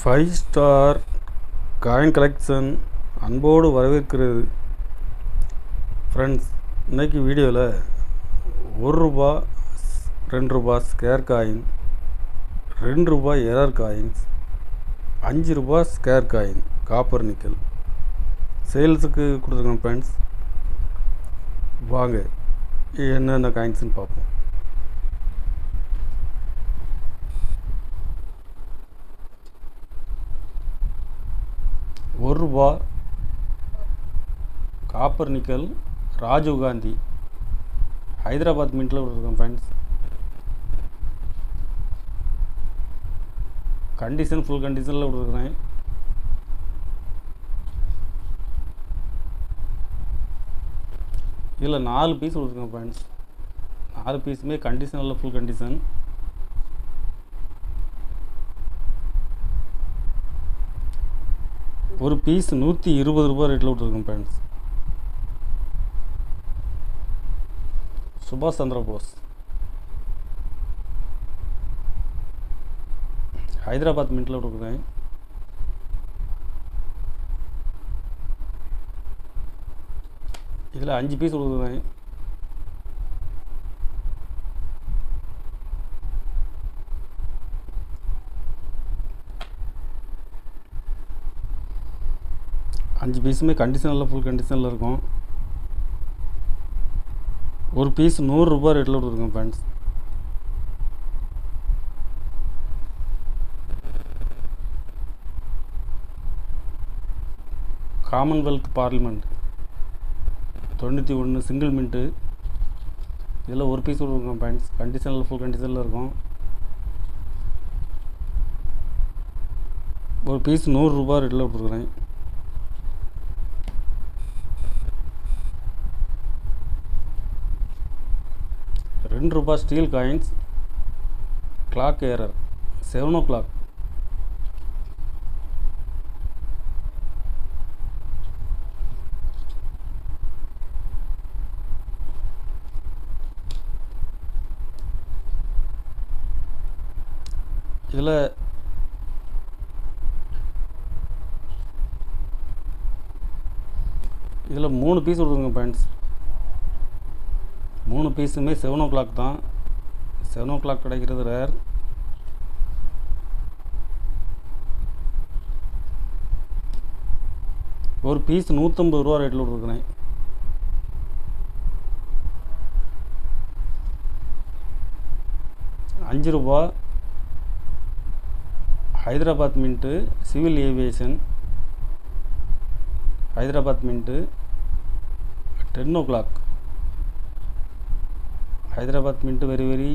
Five star coin collection அன்போடு வரவேற்கிறது. Friends, இன்றைக்கி வீடியோவில் ₹1 ₹2 square coin, ₹2 error coins, ₹5 scare coin copper nickel சேல்ஸுக்கு கொடுத்துருக்கோம். ஃப்ரெண்ட்ஸ், வாங்க என்னென்ன காயின்ஸ்னு பார்ப்போம். ₹1 காப்பர் நிக்கல் ராஜீவ் காந்தி ஹைதராபாத் மின்ட்டில் விட்டுருக்கோம். ஃப்ரெண்ட்ஸ், கண்டிஷன் ஃபுல் கண்டிஷனில் விட்டுருக்குறேன். இதில் 4 பீஸ் விட்டுருக்கோம். ஃப்ரெண்ட்ஸ், 4 பீஸுமே கண்டிஷனில் ஃபுல் கண்டிஷன். ஒரு பீஸ் ₹120 ரேட்டில் விட்டுருக்கோம். ஃப்ரெண்ட்ஸ், சுபாஷ் சந்திர போஸ் ஹைதராபாத் மின்ட்டில் விட்டுருக்குறேன். இதில் 5 பீஸ் கொடுக்குறேன். அஞ்சு பீஸுமே கண்டிஷனில் ஃபுல் கண்டிஷனில் இருக்கும். ஒரு பீஸ் ₹100 ரேட்டில் விட்டுருக்கோம். Friends, Commonwealth parliament 91 single mint. இதில் ஒரு பீஸ் விட்டுருக்கோம். ஃப்ரெண்ட்ஸ், கண்டிஷனில் ஃபுல் கண்டிஷனில் இருக்கும். ஒரு பீஸ் ₹100 ரேட்டில் விட்டுருக்குறேன். ₹2 steel coins clock error 7 o'clock. இதில் 3 பீஸ் கொடுக்குங்க. ஃப்ரெண்ட்ஸ், 3 பீஸுமே 7 o'clock தான். 7 o'clock கிடைக்கிறது ரேர். ஒரு பீஸ் ₹150 ரேட்டில் விட்டுருக்குறேன். ₹5 Hyderabad mint civil aviation Hyderabad mint 10 o'clock. Hyderabad mint very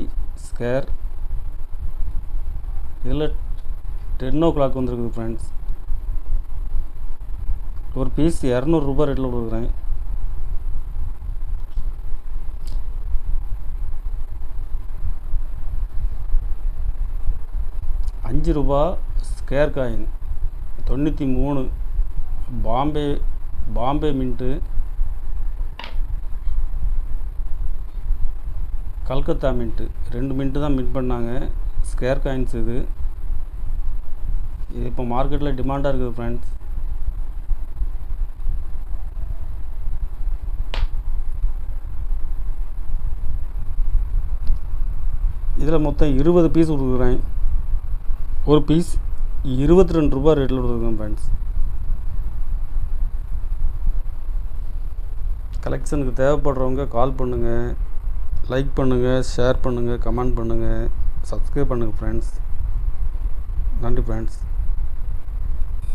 scarce. இதில் 10 o'clock வந்துருக்குது. ஃப்ரெண்ட்ஸ், ஒரு பீஸ் ₹200 ரேட்டில் கொடுக்குறேன். ₹5 scare coin 93 Bombay mint Calcutta mint. 2 mint தான் மின்ட் பண்ணாங்க. ஸ்கேர் காயின்ஸ் இது இப்போ மார்க்கெட்டில் டிமாண்டாக இருக்குது. ஃப்ரெண்ட்ஸ், இதில் மொத்தம் 20 பீஸ் கொடுக்குறேன். ஒரு பீஸ் ₹22 ரேட்டில் கொடுக்குறேன். ஃப்ரெண்ட்ஸ், கலெக்ஷனுக்கு தேவைப்படுறவங்க கால் பண்ணுங்கள், லைக் பண்ணுங்கள், ஷேர் பண்ணுங்கள், கமெண்ட் பண்ணுங்கள், சப்ஸ்கிரைப் பண்ணுங்கள். ஃப்ரெண்ட்ஸ், நன்றி. ஃப்ரெண்ட்ஸ்.